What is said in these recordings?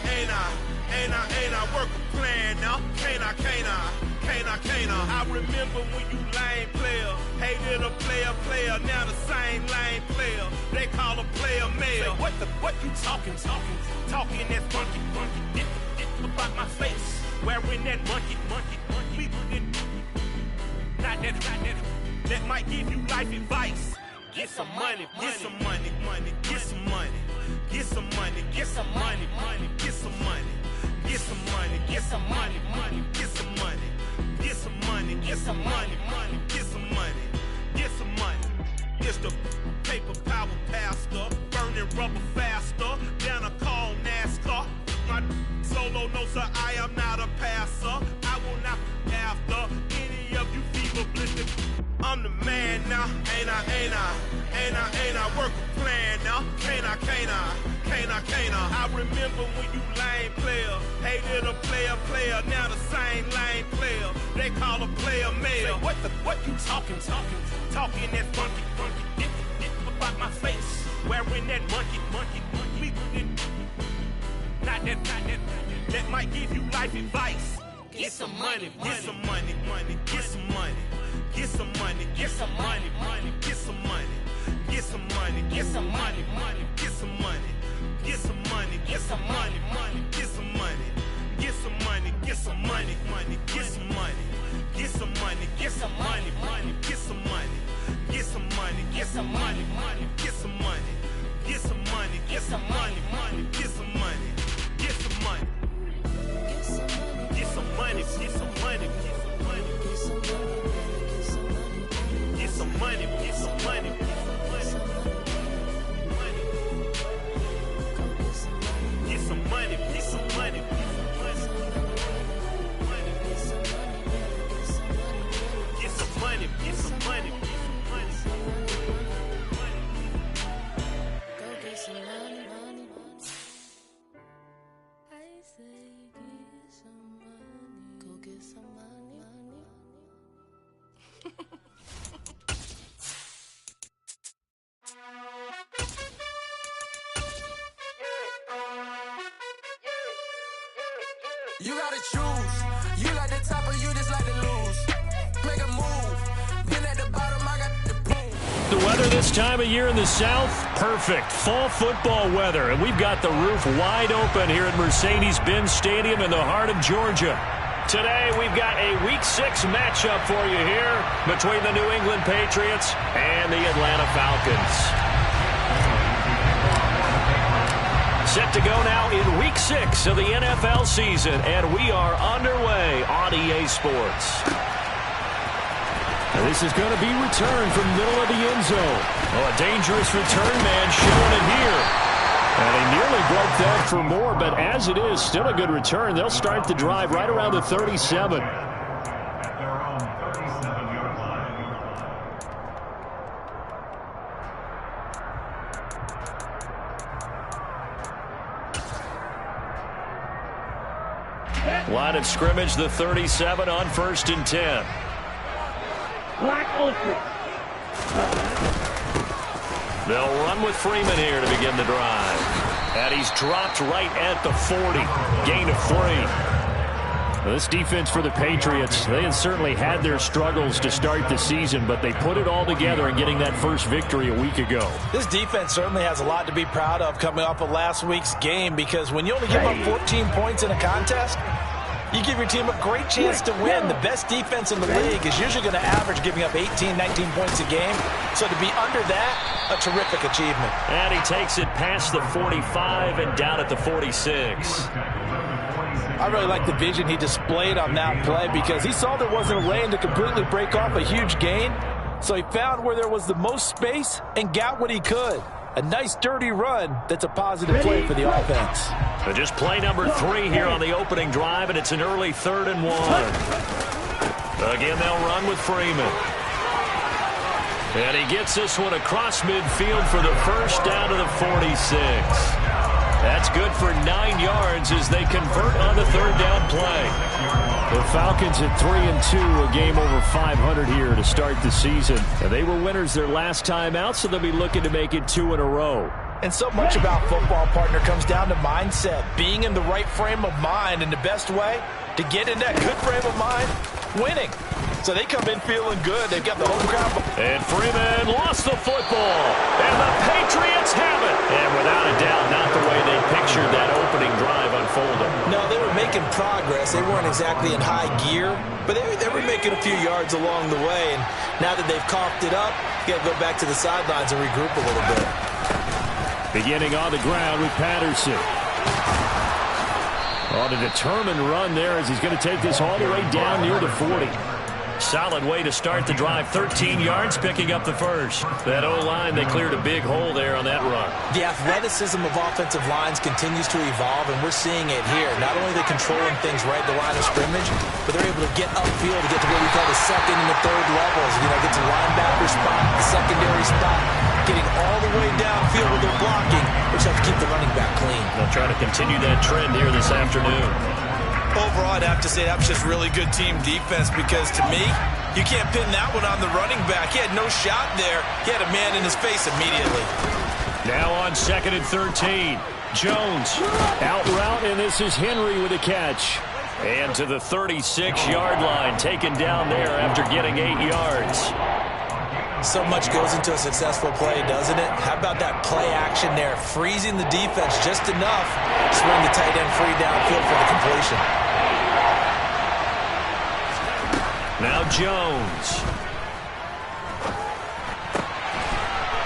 ain't I work a plan now? Can't I? I remember when you lame player, hated a player, now the same lame player. They call a player mayor. What you talking that funky. Get about my face, wearing that monkey. Not that might give you life advice. Get some money. It's the paper power pastor, burning rubber faster, down a call NASCAR. My solo, no sir, I am not a passer. I will not after any of you fever blistered. I'm the man now, ain't I work a plan now, can't I? I remember when you lame player, hated a player, now the same lame player. They call a player mayor. What you talking that funky. Get about my face, wearing that monkey. Not that might give you life advice. Get some money. You gotta choose. You like the top or you just like to lose. Make a move. Been at the bottom, I got the proof. The weather this time of year in the South, perfect. Fall football weather, and we've got the roof wide open here at Mercedes-Benz Stadium in the heart of Georgia. Today, we've got a Week 6 matchup for you here between the New England Patriots and the Atlanta Falcons. Set to go now in Week 6 of the NFL season, and we are underway on EA Sports. And this is going to be returned from middle of the end zone. Oh, a dangerous return man showing it here. And he nearly broke that for more, but as it is, still a good return. They'll start the drive right around the 37. Line of scrimmage, the 37 on 1st and 10. They'll run with Freeman here to begin the drive. And he's dropped right at the 40. Gain of 3. Well, this defense for the Patriots, they had certainly had their struggles to start the season, but they put it all together in getting that first victory a week ago. This defense certainly has a lot to be proud of coming off of last week's game, because when you only give up 14 points in a contest, you give your team a great chance to win. The best defense in the league is usually going to average giving up 18, 19 points a game. So to be under that, a terrific achievement. And he takes it past the 45 and down at the 46. I really like the vision he displayed on that play, because he saw there wasn't a lane to completely break off a huge gain. So he found where there was the most space and got what he could. A nice dirty run that's a positive play for the offense. So just play number 3 here on the opening drive, and it's an early 3rd and 1. Again, they'll run with Freeman. And he gets this one across midfield for the first down to the 46. That's good for 9 yards as they convert on the 3rd down play. The Falcons at 3-2, a game over 500 here to start the season. And they were winners their last time out, so they'll be looking to make it 2 in a row. And so much about football, partner, comes down to mindset. Being in the right frame of mind, and the best way to get in that good frame of mind, winning. So they come in feeling good. They've got the home crowd. And Freeman lost the football. And the Patriots have it. And without a doubt, not the way they pictured that opening drive unfolding. No, they were making progress. They weren't exactly in high gear, but they were making a few yards along the way. And now that they've coughed it up, you got to go back to the sidelines and regroup a little bit. Beginning on the ground with Patterson. On a determined run there as he's going to take this all the way down near the 40. Solid way to start the drive. 13 yards, picking up the first. That O-line, they cleared a big hole there on that run. The athleticism of offensive lines continues to evolve, and we're seeing it here. Not only are they controlling things right at the line of scrimmage, but they're able to get upfield to get to what we call the second and the third levels. You know, get to linebacker spot, the secondary spot, getting all the way downfield with their blocking, which have to keep the running back clean. They'll try to continue that trend here this afternoon. Overall, I'd have to say that was just really good team defense because, to me, you can't pin that one on the running back. He had no shot there. He had a man in his face immediately. Now on 2nd and 13. Jones out route, and this is Henry with a catch. And to the 36-yard line, taken down there after getting 8 yards. So much goes into a successful play, doesn't it? How about that play action there? Freezing the defense just enough to swing the tight end free downfield for the completion. Now Jones.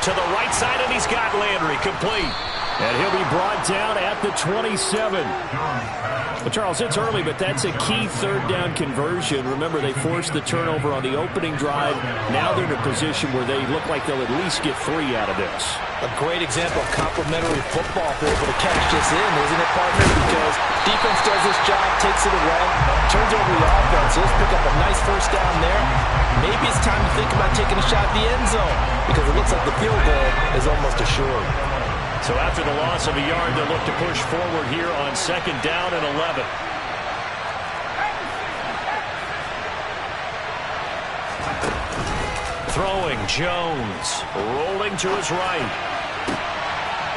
To the right side, and he's got Landry complete. And he'll be brought down at the 27. Well, Charles, it's early, but that's a key third down conversion. Remember, they forced the turnover on the opening drive. Now they're in a position where they look like they'll at least get 3 out of this. A great example of complementary football if they're able to catch this in, isn't it, partner? Because defense does this job, takes it away, turns over the offense. Let's pick up a nice first down there. Maybe it's time to think about taking a shot at the end zone because it looks like the field goal is almost assured. So after the loss of a yard, they'll look to push forward here on 2nd down and 11. Throwing, Jones, rolling to his right.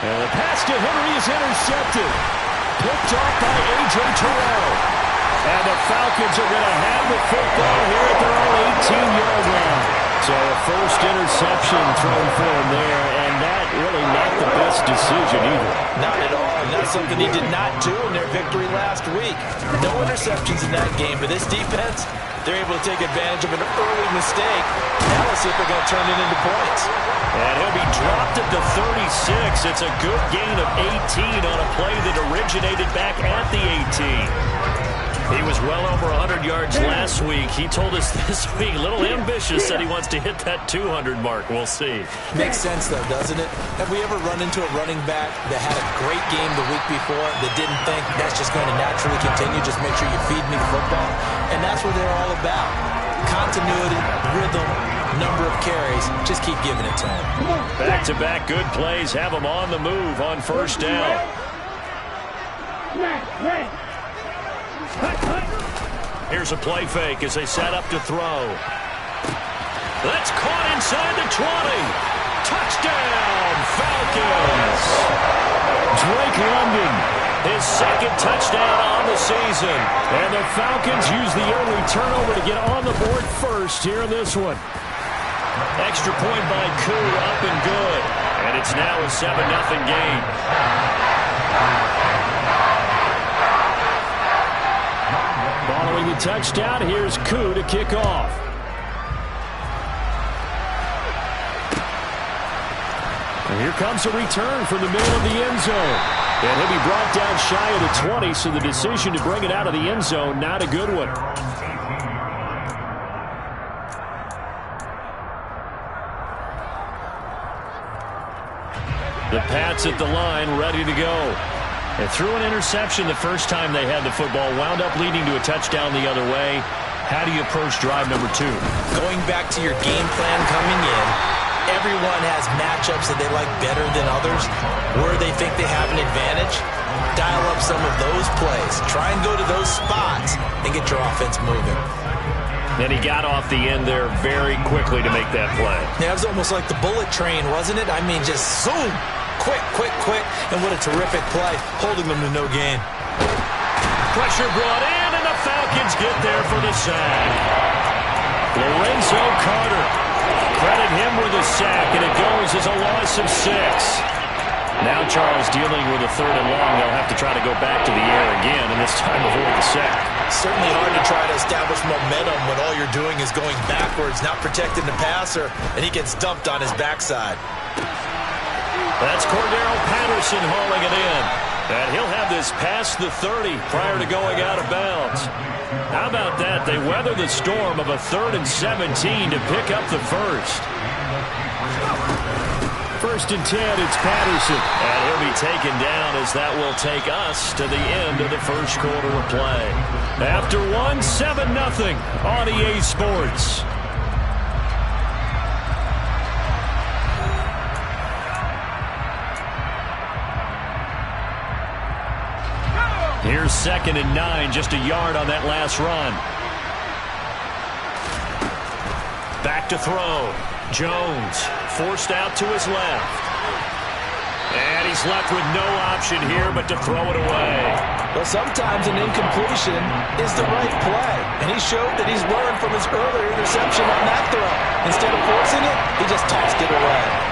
And the pass to Henry is intercepted. Picked off by A.J. Terrell. And the Falcons are going to have the football here at their own 18-yard line. So a first interception thrown for him there, and that really not the best decision either. Not at all, and that's something he did not do in their victory last week. No interceptions in that game, but this defense, they're able to take advantage of an early mistake. Now let's see if they're going to turn it into points. And he'll be dropped at the 36. It's a good gain of 18 on a play that originated back at the 18. He was well over 100 yards last week. He told us this week, a little ambitious, said he wants to hit that 200 mark. We'll see. Makes sense, though, doesn't it? Have we ever run into a running back that had a great game the week before that didn't think that's just going to naturally continue? Just make sure you feed me the football. And that's what they're all about. Continuity, rhythm, number of carries. Just keep giving it to them. Back-to-back good plays. Have them on the move on first down. Here's a play fake as they set up to throw. That's caught inside the 20. Touchdown, Falcons. Drake London, his 2nd touchdown on the season. And the Falcons use the early turnover to get on the board first here in this one. Extra point by Koo, up and good. And it's now a 7-0 game. Following the touchdown, here's Koo to kick off. And here comes a return from the middle of the end zone. And he'll be brought down shy of the 20, so the decision to bring it out of the end zone, not a good one. The Pats at the line, ready to go. They threw an interception the first time they had the football, wound up leading to a touchdown the other way. How do you approach drive number 2? Going back to your game plan coming in, everyone has matchups that they like better than others. Where they think they have an advantage, dial up some of those plays. Try and go to those spots and get your offense moving. And he got off the end there very quickly to make that play. Yeah, it was almost like the bullet train, wasn't it? I mean, just zoom. Quick. And what a terrific play, holding them to no gain. Pressure brought in, and the Falcons get there for the sack. Lorenzo Carter. Credit him with a sack, and it goes as a loss of 6. Now Charles dealing with a 3rd and long. They'll have to try to go back to the air again, and this time avoid the sack. Certainly hard to try to establish momentum when all you're doing is going backwards, not protecting the passer, and he gets dumped on his backside. That's Cordero Patterson hauling it in. And he'll have this past the 30 prior to going out of bounds. How about that? They weather the storm of a 3rd and 17 to pick up the first. 1st and 10, it's Patterson. And he'll be taken down as that will take us to the end of the first quarter of play. After 7-0 on EA Sports. Here's 2nd and 9, just a yard on that last run. Back to throw. Jones forced out to his left. And he's left with no option here but to throw it away. Well, sometimes an incompletion is the right play. And he showed that he's learned from his earlier interception on that throw. Instead of forcing it, he just tossed it away.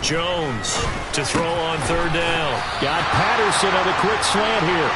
Jones to throw on 3rd down. Got Patterson on a quick slant here.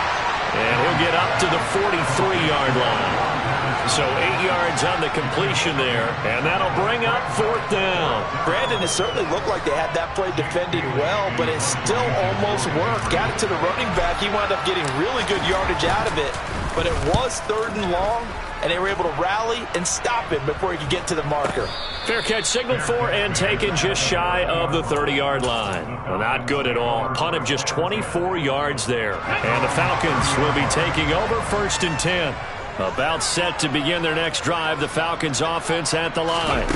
And he'll get up to the 43-yard line. So 8 yards on the completion there. And that'll bring up 4th down. Brandon, it certainly looked like they had that play defended well, but it still almost worked. Got it to the running back. He wound up getting really good yardage out of it. But it was 3rd and long, and they were able to rally and stop him before he could get to the marker. Fair catch signaled for and taken just shy of the 30-yard line. Well, not good at all. Punt of just 24 yards there. And the Falcons will be taking over 1st and 10. About set to begin their next drive. The Falcons offense at the line.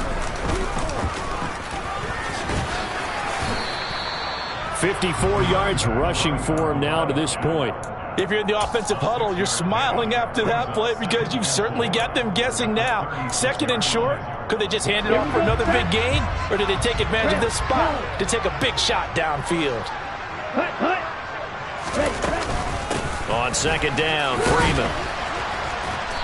54 yards rushing for him now to this point. If you're in the offensive huddle, you're smiling after that play because you've certainly got them guessing now. 2nd and short, could they just hand it off for another big gain? Or did they take advantage of this spot to take a big shot downfield? On 2nd down, Freeman.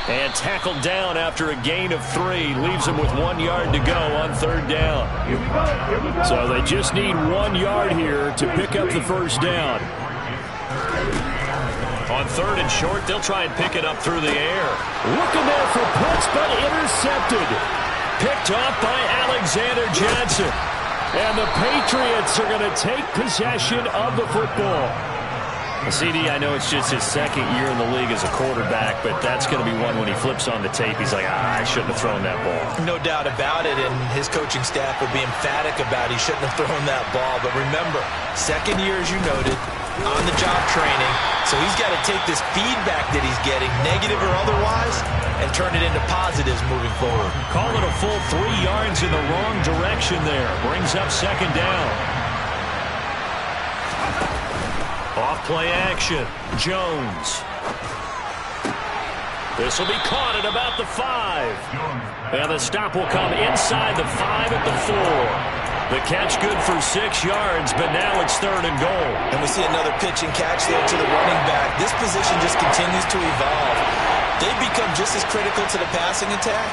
And tackled down after a gain of 3. Leaves him with 1 yard to go on 3rd down. So they just need 1 yard here to pick up the 1st down. On 3rd and short, they'll try and pick it up through the air. Looking there for Pitts, but intercepted. Picked off by Alexander Johnson. And the Patriots are going to take possession of the football. CD, I know it's just his 2nd year in the league as a quarterback, but that's going to be one when he flips on the tape. He's like, I shouldn't have thrown that ball. No doubt about it, and his coaching staff will be emphatic about he shouldn't have thrown that ball. But remember, 2nd year, as you noted, on-the-job training. So he's got to take this feedback that he's getting, negative or otherwise, and turn it into positives moving forward. Call it a full 3 yards in the wrong direction there. Brings up 2nd down. Off play action. Jones. This will be caught at about the 5. And the stop will come inside the 5 at the 4. The catch good for 6 yards, but now it's 3rd and goal. And we see another pitch and catch there to the running back. This position just continues to evolve. They've become just as critical to the passing attack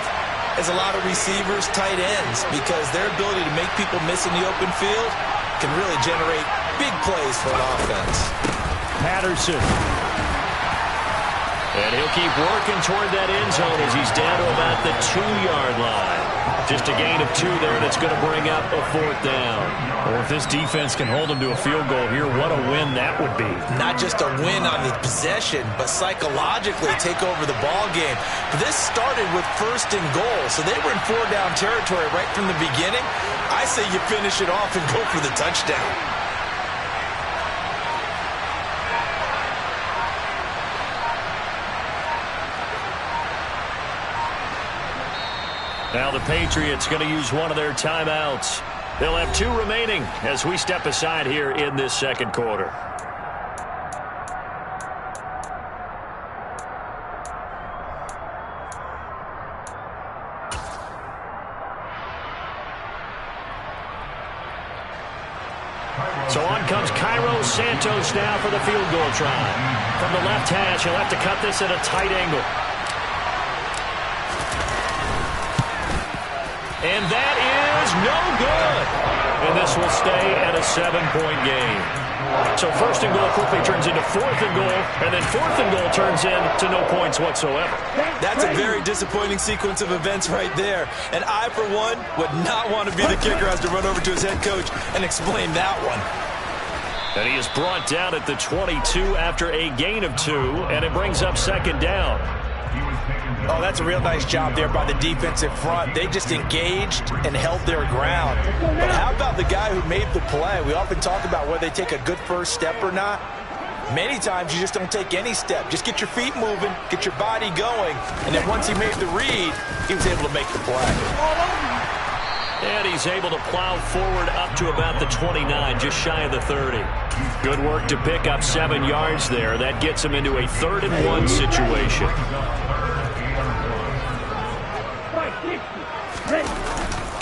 as a lot of receivers, tight ends, because their ability to make people miss in the open field can really generate big plays for an offense. Patterson. And he'll keep working toward that end zone as he's down to about the 2-yard line. Just a gain of 2 there, and it's going to bring up a 4th down. Well, if this defense can hold them to a field goal here, what a win that would be. Not just a win on the possession, but psychologically take over the ball game. This started with 1st and goal, so they were in 4-down territory right from the beginning. I say you finish it off and go for the touchdown. Now the Patriots going to use one of their timeouts. They'll have 2 remaining as we step aside here in this second quarter. So on comes Cairo Santos now for the field goal try. From the left hash, he'll have to cut this at a tight angle. And that is no good. And this will stay at a 7-point game. So 1st and goal quickly turns into 4th and goal, and then 4th and goal turns into no points whatsoever. That's a very disappointing sequence of events right there. And I, for one, would not want to be the kicker who has to run over to his head coach and explain that one. And he is brought down at the 22 after a gain of 2, and it brings up 2nd down. Oh, that's a real nice job there by the defensive front. They just engaged and held their ground. But how about the guy who made the play? We often talk about whether they take a good first step or not. Many times you just don't take any step. Just get your feet moving, get your body going, and then once he made the read, he was able to make the play. And he's able to plow forward up to about the 29, just shy of the 30. Good work to pick up 7 yards there. That gets him into a 3rd and 1 situation.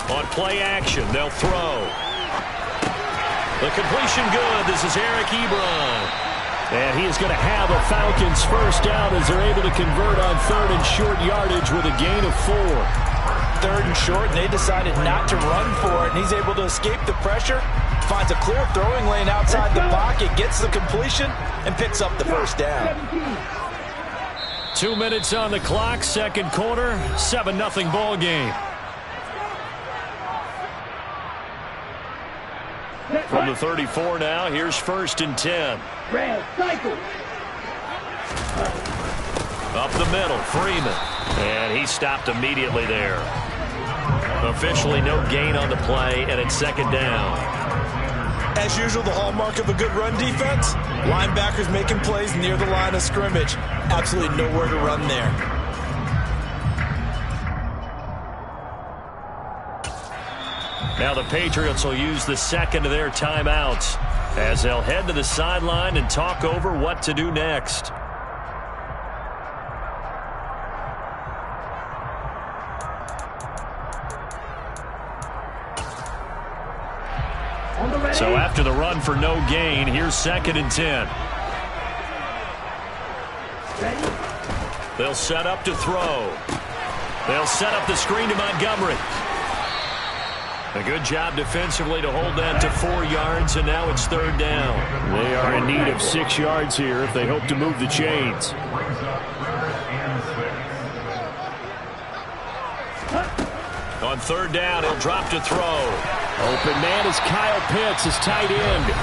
On play action, they'll throw. The completion good. This is Eric Ebron. And he is going to have a Falcons first down as they're able to convert on 3rd and short yardage with a gain of 4. 3rd and short, and they decided not to run for it, and he's able to escape the pressure, finds a clear throwing lane outside the pocket, gets the completion, and picks up the first down. 2 minutes on the clock, second quarter, 7-0 ball game. From the 34 now, here's 1st and 10. Up the middle, Freeman. And he stopped immediately there. Officially no gain on the play, and it's 2nd down. As usual, the hallmark of a good run defense, linebackers making plays near the line of scrimmage. Absolutely nowhere to run there. Now the Patriots will use the 2nd of their timeouts as they'll head to the sideline and talk over what to do next. So after the run for no gain, here's 2nd and 10. They'll set up to throw. They'll set up the screen to Montgomery. A good job defensively to hold that to 4 yards, and now it's 3rd down. They are in need of 6 yards here if they hope to move the chains. On 3rd down, he'll drop to throw. Open man is Kyle Pitts, his tight end.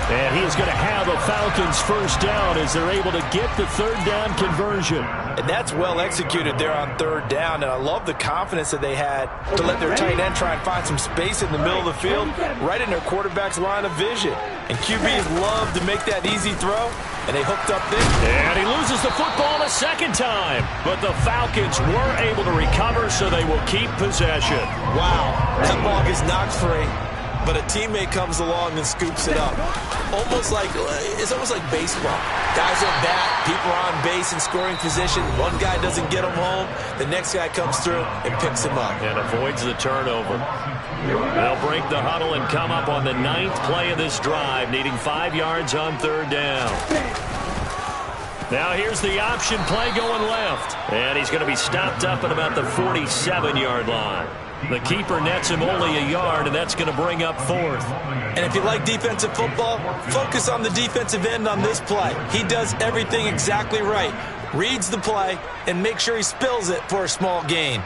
And he is going to have a Falcons first down as they're able to get the 3rd down conversion. And that's well executed there on 3rd down. And I love the confidence that they had to let their tight end try and find some space in the middle of the field, right in their quarterback's line of vision. And QBs love to make that easy throw, and they hooked up big. And he loses the football a 2nd time. But the Falcons were able to recover, so they will keep possession. Wow, that ball gets knocked free, but a teammate comes along and scoops it up. It's almost like baseball. Guys at bat, people are on base in scoring position. One guy doesn't get him home, the next guy comes through and picks him up. And avoids the turnover. They'll break the huddle and come up on the 9th play of this drive, needing 5 yards on 3rd down. Now here's the option play going left. And he's going to be stopped up at about the 47-yard line. The keeper nets him only a yard, and that's going to bring up 4th. And if you like defensive football, focus on the defensive end on this play. He does everything exactly right. Reads the play and makes sure he spills it for a small gain.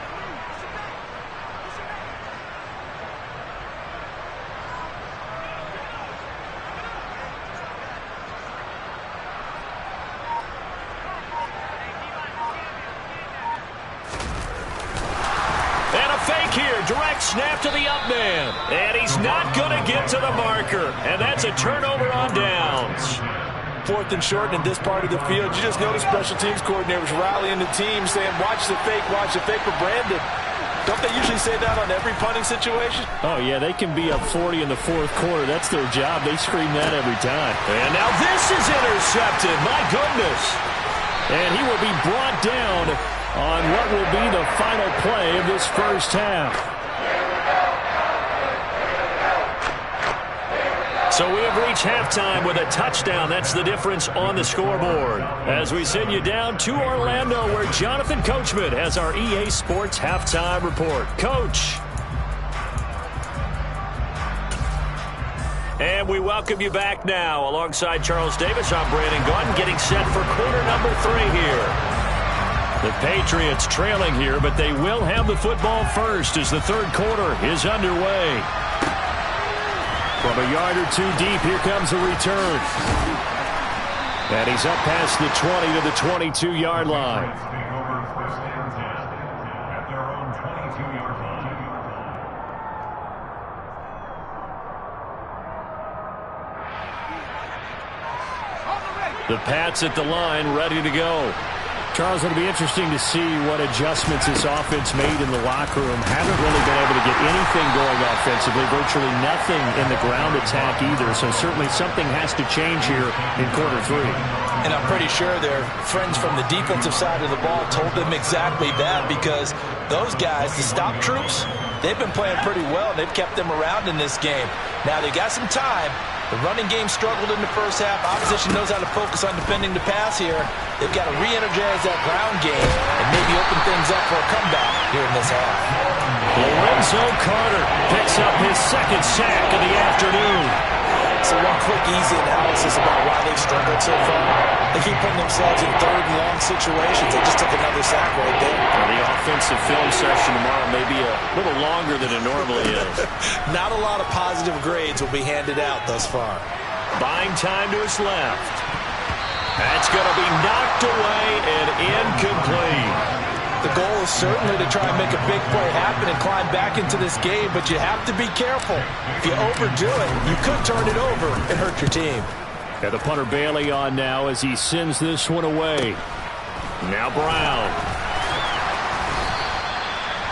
Direct snap to the up man. And he's not going to get to the marker. And that's a turnover on downs. 4th and short in this part of the field. You just notice special teams coordinators rallying the team saying, watch the fake for Brandon. Don't they usually say that on every punting situation? Oh, yeah, they can be up 40 in the fourth quarter. That's their job. They scream that every time. And now this is intercepted. My goodness. And he will be brought down on what will be the final play of this first half. So we have reached halftime with a touchdown. That's the difference on the scoreboard. As we send you down to Orlando, where Jonathan Coachman has our EA Sports Halftime Report. Coach. And we welcome you back now. Alongside Charles Davis, I'm Brandon Gaudin, getting set for quarter number 3 here. The Patriots trailing here, but they will have the football first as the third quarter is underway. From a yard or two deep, here comes a return. And he's up past the 20 to the 22-yard line. The Pats at the line, ready to go. Charles, it'll be interesting to see what adjustments this offense made in the locker room. Haven't really been able to get anything going offensively, virtually nothing in the ground attack either. So certainly something has to change here in quarter 3. And I'm pretty sure their friends from the defensive side of the ball told them exactly that, because those guys, the stop troops, they've been playing pretty well. They've kept them around in this game. Now they got some time. The running game struggled in the first half. Opposition knows how to focus on defending the pass here. They've got to re-energize that ground game and maybe open things up for a comeback here in this half. Lorenzo Carter picks up his second sack of the afternoon. So one quick, easy analysis about why they've struggled so far. They keep putting themselves in third and long situations. They just took another sack right there. Well, the offensive film session tomorrow may be a little longer than it normally is. Not a lot of positive grades will be handed out thus far. Buying time to his left. That's going to be knocked away and incomplete. The goal is certainly to try and make a big play happen and climb back into this game, but you have to be careful. If you overdo it, you could turn it over and hurt your team. And the punter Bailey on now as he sends this one away. Now Brown.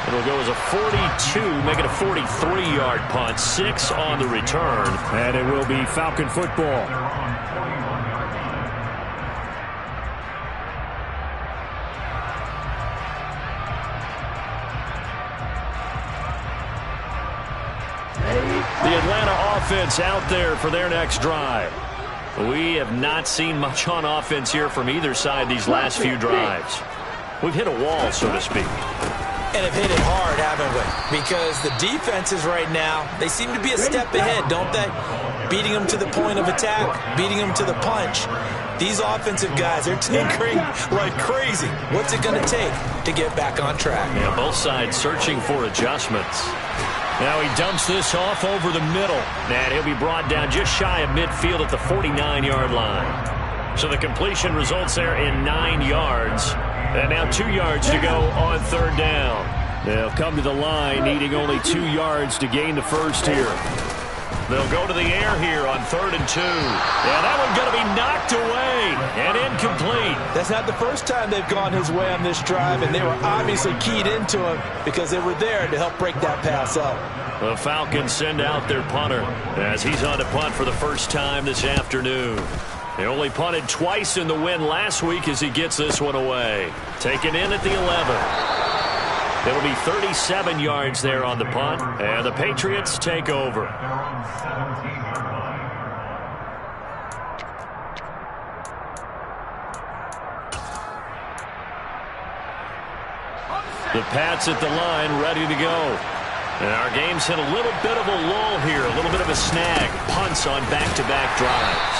It'll go as a 42, make it a 43-yard punt. 6 on the return, and it will be Falcon football. The Atlanta offense out there for their next drive. We have not seen much on offense here from either side these last few drives. We've hit a wall, so to speak. And have hit it hard, haven't we? Because the defenses right now, they seem to be a step ahead, don't they? Beating them to the point of attack, beating them to the punch. These offensive guys, they're tinkering like crazy. What's it going to take to get back on track? Yeah, both sides searching for adjustments. Now he dumps this off over the middle. And he'll be brought down just shy of midfield at the 49-yard line. So the completion results there in 9 yards. And now 2 yards to go on third down. They'll come to the line needing only 2 yards to gain the first here. They'll go to the air here on 3rd and 2. Yeah, that one's going to be knocked away and incomplete. That's not the first time they've gone his way on this drive, and they were obviously keyed into him because they were there to help break that pass up. The Falcons send out their punter as he's on to punt for the first time this afternoon. They only punted twice in the win last week as he gets this one away. Taken in at the 11. It'll be 37 yards there on the punt, and the Patriots take over. The Pats at the line, ready to go. And our game's hit a little bit of a lull here, a little bit of a snag. Punts on back-to-back drives.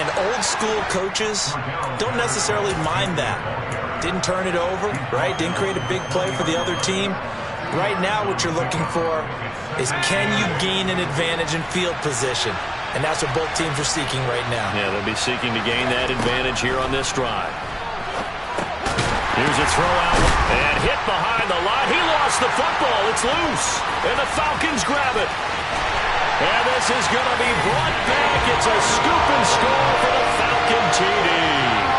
And old-school coaches don't necessarily mind that. Didn't turn it over, right? Didn't create a big play for the other team. Right now what you're looking for is, can you gain an advantage in field position? And that's what both teams are seeking right now. Yeah, they'll be seeking to gain that advantage here on this drive. Here's a throw out and hit behind the line. He lost the football. It's loose. And the Falcons grab it. And this is going to be brought back. It's a scoop and score for the Falcon TD.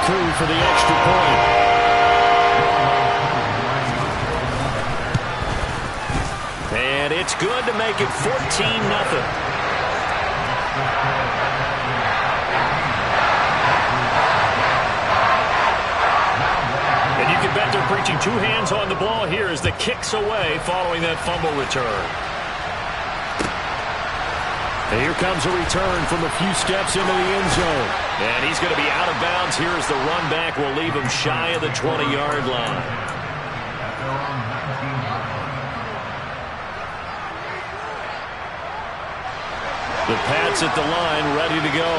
Coup for the extra point. good to make it 14-0. And you can bet they're preaching two hands on the ball here as the kick's away following that fumble return. And here comes a return from a few steps into the end zone. And he's going to be out of bounds here as the run back will leave him shy of the 20-yard line. The Pats at the line, ready to go.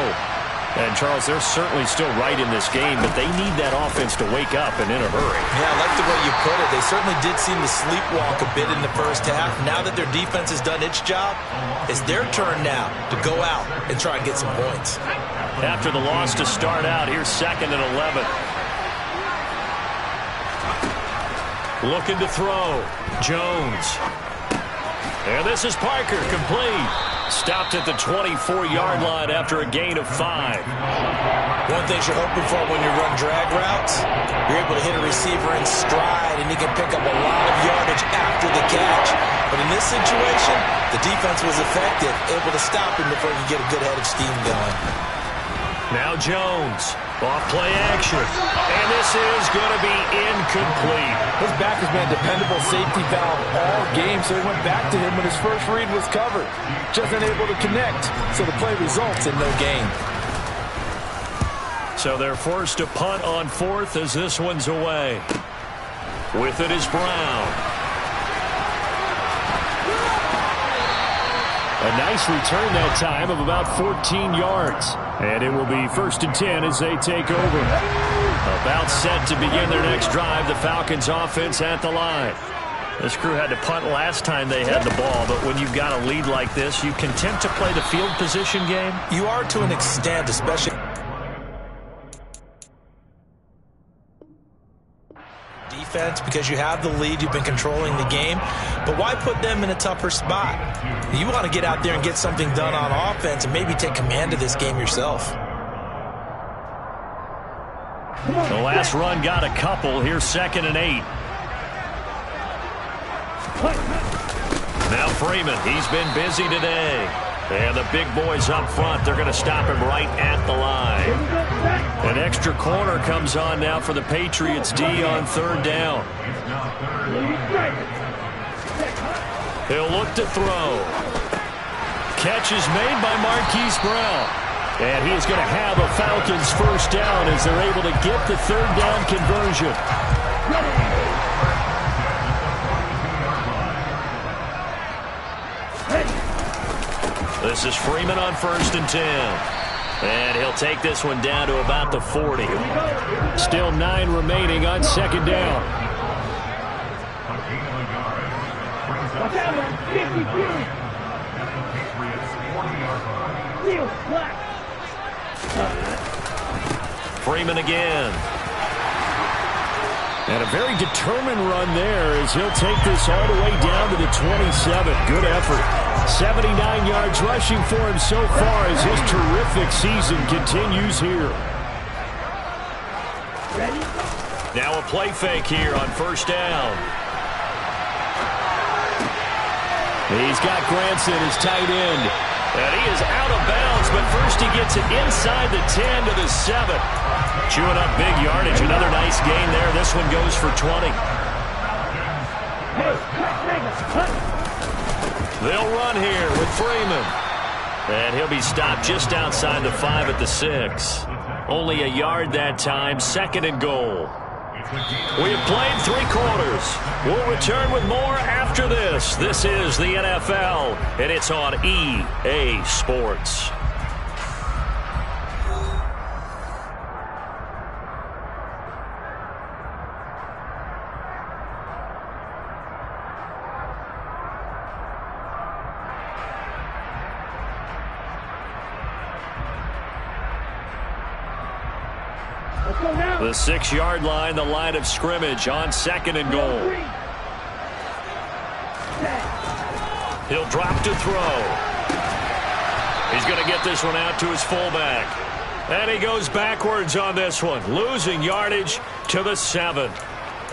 And, Charles, they're certainly still right in this game, but they need that offense to wake up and in a hurry. Yeah, I like the way you put it. They certainly did seem to sleepwalk a bit in the first half. Now that their defense has done its job, it's their turn now to go out and try and get some points. After the loss to start out, here's 2nd and 11. Looking to throw. Jones. And this is Parker, complete. Stopped at the 24-yard line after a gain of 5. One thing you're hoping for when you run drag routes, you're able to hit a receiver in stride, and he can pick up a lot of yardage after the catch. But in this situation, the defense was effective, able to stop him before he could get a good head of steam going. Now Jones, off play action, and this is going to be incomplete. His back has been a dependable safety valve all game, so he went back to him when his first read was covered. Just unable to connect, so the play results in no gain. So they're forced to punt on 4th as this one's away. With it is Brown. A nice return that time of about 14 yards. And it will be 1st and 10 as they take over. About set to begin their next drive. The Falcons offense at the line. This crew had to punt last time they had the ball, but when you've got a lead like this, you content to play the field position game? You are to an extent, especially defense, because you have the lead, you've been controlling the game, but why put them in a tougher spot? You want to get out there and get something done on offense and maybe take command of this game yourself. The last run got a couple. Here's 2nd and 8. Now Freeman, he's been busy today. And the big boys up front, they're going to stop him right at the line. An extra corner comes on now for the Patriots D on 3rd down. He'll look to throw. Catch is made by Marquise Brown. And he is going to have a Falcons first down as they're able to get the 3rd down conversion. This is Freeman on 1st and 10. And he'll take this one down to about the 40. Still 9 remaining on 2nd down. Freeman again. And a very determined run there as he'll take this all the way down to the 27. Good effort. 79 yards rushing for him so far as his terrific season continues here. Now a play fake here on 1st down. He's got Granson, his tight end. And he is out of bounds, but first he gets it inside the 10 to the 7. Chewing up big yardage. Another nice gain there. This one goes for 20. They'll run here with Freeman. And he'll be stopped just outside the 5 at the 6. Only a yard that time. 2nd and goal. We have played 3 quarters. We'll return with more after this. This is the NFL, and it's on EA Sports. The 6-yard line, the line of scrimmage on 2nd and goal. He'll drop to throw. He's going to get this one out to his fullback. And he goes backwards on this one, losing yardage to the 7.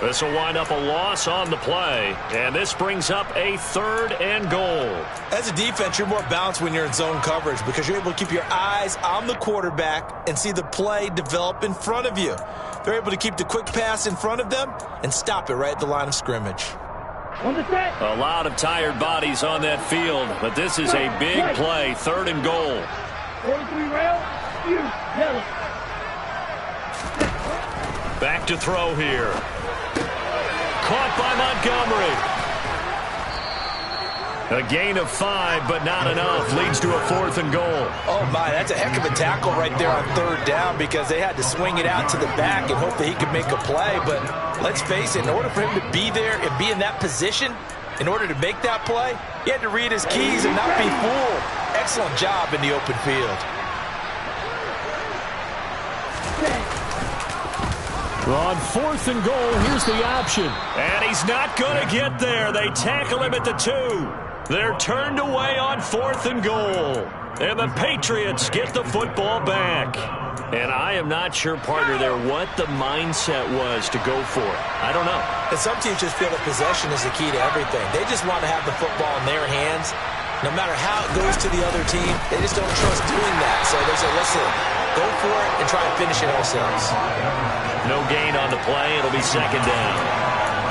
This will wind up a loss on the play, and this brings up a 3rd and goal. As a defense, you're more balanced when you're in zone coverage because you're able to keep your eyes on the quarterback and see the play develop in front of you. They're able to keep the quick pass in front of them and stop it right at the line of scrimmage. A lot of tired bodies on that field, but this is a big play, 3rd and goal. 43 rail, you yellow. Back to throw here. Caught by Montgomery. A gain of 5, but not enough. Leads to a 4th and goal. Oh, my, that's a heck of a tackle right there on 3rd down because they had to swing it out to the back and hope that he could make a play. But let's face it, in order for him to be there and be in that position, in order to make that play, he had to read his keys and not be fooled. Excellent job in the open field. On 4th and goal, here's the option. And he's not going to get there. They tackle him at the 2. They're turned away on 4th and goal. And the Patriots get the football back. And I am not sure, partner, there what the mindset was to go for it. I don't know. And some teams just feel that possession is the key to everything. They just want to have the football in their hands. No matter how it goes to the other team, they just don't trust doing that. So they say, listen, go for it and try and finish it ourselves. No gain on the play. It'll be 2nd down.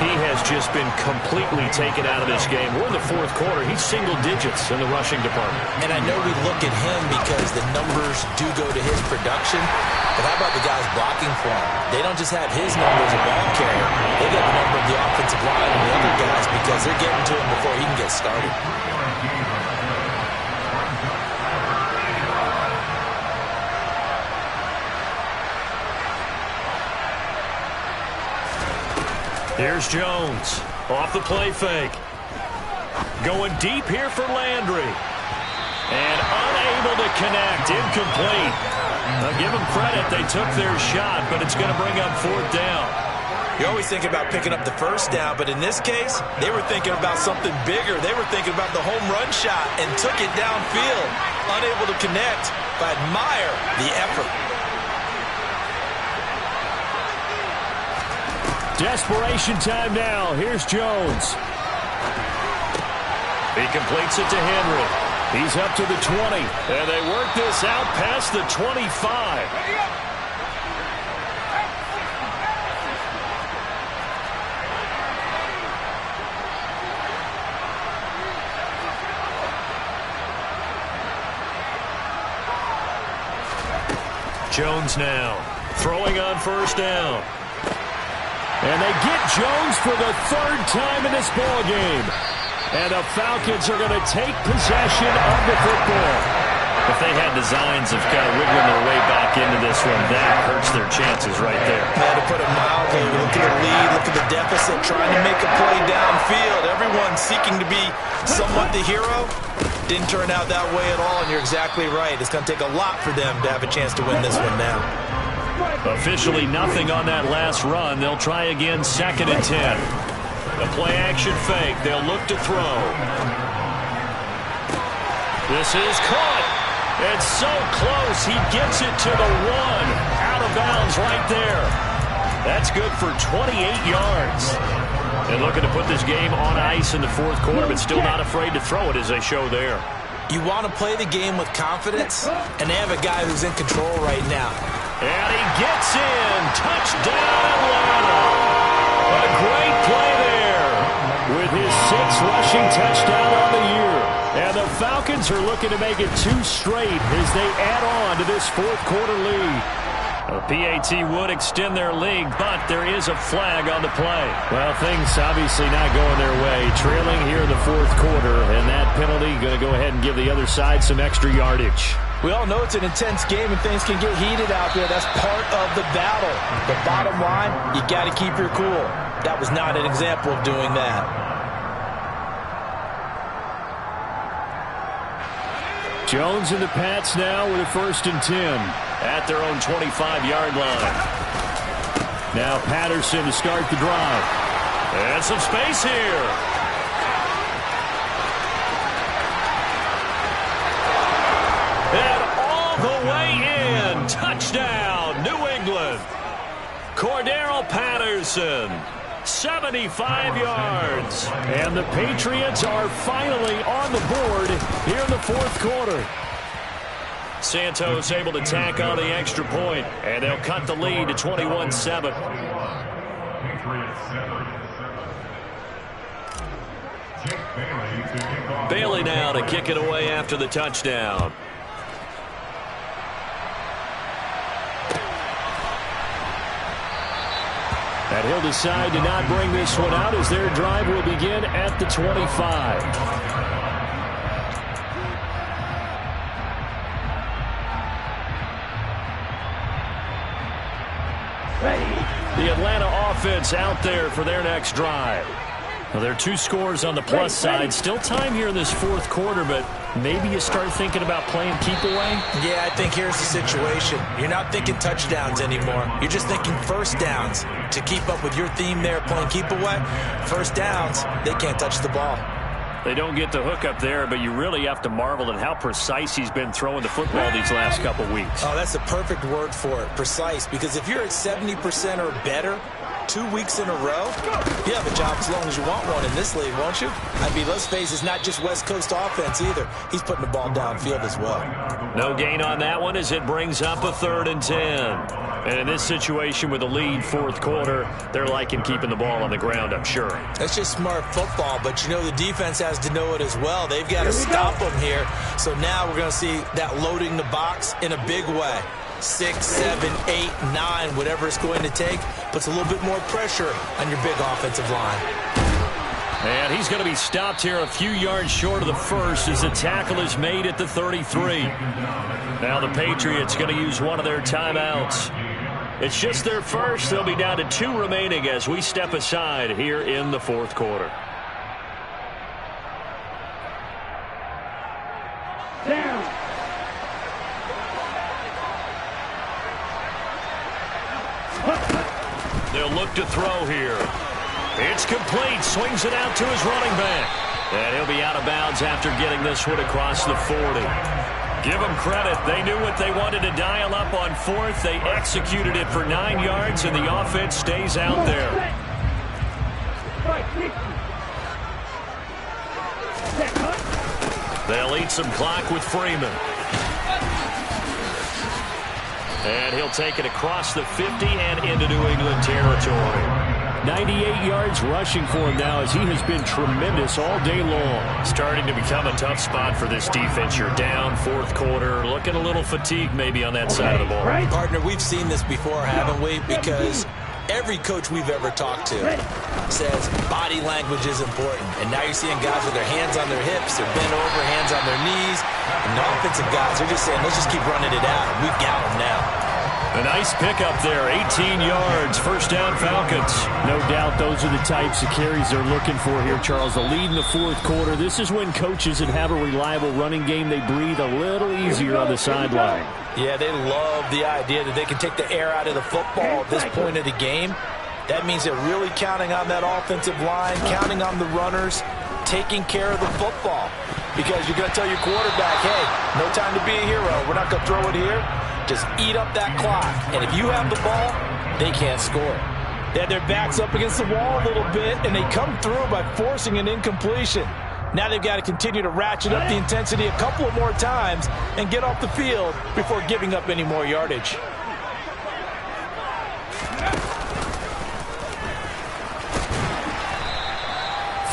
He has just been completely taken out of this game. We're in the 4th quarter. He's single digits in the rushing department. And I know we look at him because the numbers do go to his production. But how about the guys blocking for him? They don't just have his numbers as a ball carrier. They get the number of the offensive line and the other guys because they're getting to him before he can get started. Here's Jones. Off the play fake. Going deep here for Landry. And unable to connect. Incomplete. Now give them credit. They took their shot, but it's going to bring up 4th down. You always think about picking up the 1st down, but in this case, they were thinking about something bigger. They were thinking about the home run shot and took it downfield. Unable to connect, but admire the effort. Desperation time now. Here's Jones. He completes it to Henry. He's up to the 20. And they work this out past the 25. Jones now throwing on 1st down. And they get Jones for the 3rd time in this ball game. And the Falcons are going to take possession of the football. If they had designs of kind of wiggling their way back into this one, that hurts their chances right there. Man, to put it mildly, look at the lead, look at the deficit, trying to make a play downfield. Everyone seeking to be somewhat the hero. Didn't turn out that way at all, and you're exactly right. It's going to take a lot for them to have a chance to win this one now. Officially nothing on that last run. They'll try again 2nd and 10. The play-action fake. They'll look to throw. This is caught. It's so close. He gets it to the 1. Out of bounds right there. That's good for 28 yards. And looking to put this game on ice in the 4th quarter, but still not afraid to throw it as they show there. You want to play the game with confidence, and they have a guy who's in control right now. And he gets in. Touchdown, Atlanta. A great play there with his 6th rushing touchdown on the year. And the Falcons are looking to make it 2 straight as they add on to this 4th quarter lead. A PAT would extend their lead, but there is a flag on the play. Well, things obviously not going their way. Trailing here in the 4th quarter, and that penalty going to go ahead and give the other side some extra yardage. We all know it's an intense game and things can get heated out there. That's part of the battle. The bottom line, you got to keep your cool. That was not an example of doing that. Jones and the Pats now with a 1st and 10 at their own 25-yard line. Now Patterson to start the drive. And some space here. And all the way in. Touchdown, New England. Cordero Patterson. 75 yards. And the Patriots are finally on the board here in the fourth quarter. Santos able to tack on the extra point, and they'll cut the lead to 21-7. Bailey now to kick it away after the touchdown. And he'll decide to not bring this one out as their drive will begin at the 25. The Atlanta offense out there for their next drive. Well, there are 2 scores on the plus side. Still time here in this fourth quarter, but maybe you start thinking about playing keep away? Yeah, I think here's the situation. You're not thinking touchdowns anymore. You're just thinking first downs. To keep up with your theme there, playing keep away, first downs, they can't touch the ball. They don't get the hook up there, but you really have to marvel at how precise he's been throwing the football these last couple weeks. Oh, that's a perfect word for it, precise, because if you're at 70% or better 2 weeks in a row, you have a job as long as you want one in this league, won't you? I mean, let's face it, it's not just West Coast offense either. He's putting the ball downfield as well. No gain on that one as it brings up a 3rd and 10. And in this situation with a lead fourth quarter, they're liking keeping the ball on the ground, I'm sure. That's just smart football, but you know the defense has to know it as well. They've got to stop them here. So now we're going to see that loading the box in a big way. 6, 7, 8, 9, whatever it's going to take, puts a little bit more pressure on your big offensive line. And he's going to be stopped here a few yards short of the first as the tackle is made at the 33. Now the Patriots going to use one of their timeouts. It's just their first. They'll be down to 2 remaining as we step aside here in the fourth quarter. Down. They'll look to throw here. It's complete. Swings it out to his running back. And he'll be out of bounds after getting this one across the 40. Give them credit. They knew what they wanted to dial up on 4th. They executed it for 9 yards, and the offense stays out there. They'll eat some clock with Freeman. And he'll take it across the 50 and into New England territory. 98 yards rushing for him now as he has been tremendous all day long. Starting to become a tough spot for this defense. You're down fourth quarter, looking a little fatigued maybe on that side of the ball. Partner, we've seen this before, haven't we? Because every coach we've ever talked to says body language is important. And now you're seeing guys with their hands on their hips, they're bent over, hands on their knees. And the offensive guys are just saying, let's just keep running it out. We've got them now. A nice pickup there, 18 yards, first down Falcons. No doubt those are the types of carries they're looking for here, Charles. The lead in the fourth quarter. This is when coaches that have a reliable running game, they breathe a little easier on the sideline. Yeah, they love the idea that they can take the air out of the football at this point of the game. That means they're really counting on that offensive line, counting on the runners, taking care of the football. Because you're going to tell your quarterback, hey, no time to be a hero. We're not going to throw it here. Just eat up that clock. And if you have the ball, they can't score. They had their backs up against the wall a little bit, and they come through by forcing an incompletion. Now they've got to continue to ratchet up the intensity a couple of more times and get off the field before giving up any more yardage.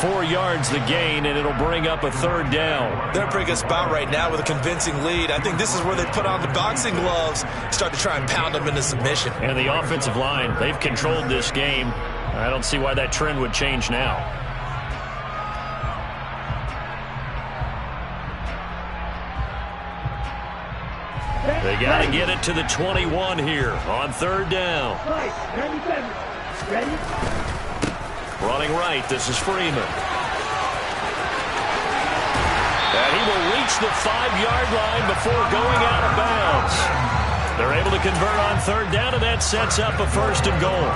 .4 yards the gain, and it'll bring up a third down. They're in a pretty good spot right now with a convincing lead. I think this is where they put on the boxing gloves, start to try and pound them into submission. And the offensive line, they've controlled this game. I don't see why that trend would change now. They got to get it to the 21 here on third down. Ready? Running right, this is Freeman. And he will reach the 5-yard line before going out of bounds. They're able to convert on third down, and that sets up a first and goal.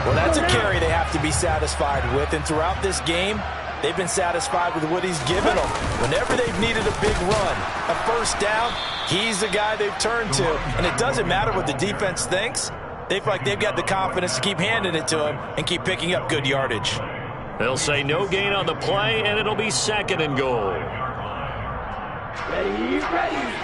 Well, that's a carry they have to be satisfied with, and throughout this game, they've been satisfied with what he's given them. Whenever they've needed a big run, a first down, he's the guy they've turned to. And it doesn't matter what the defense thinks. They feel like they've got the confidence to keep handing it to him and keep picking up good yardage. They'll say no gain on the play, and it'll be 2nd and goal. Ready, ready.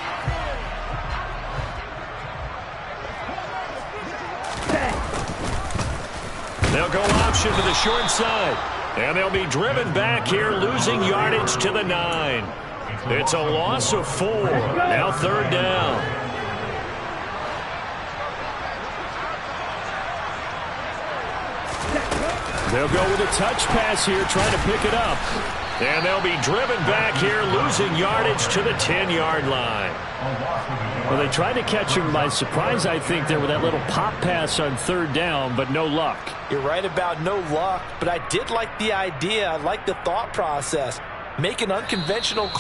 They'll go option to the short side. And they'll be driven back here, losing yardage to the 9. It's a loss of 4. Now 3rd down. They'll go with a touch pass here, trying to pick it up. And they'll be driven back here, losing yardage to the 10-yard line. Well, they tried to catch him by surprise, I think, there with that little pop pass on 3rd down, but no luck. You're right about no luck, but I did like the idea. I like the thought process. Make an unconventional call.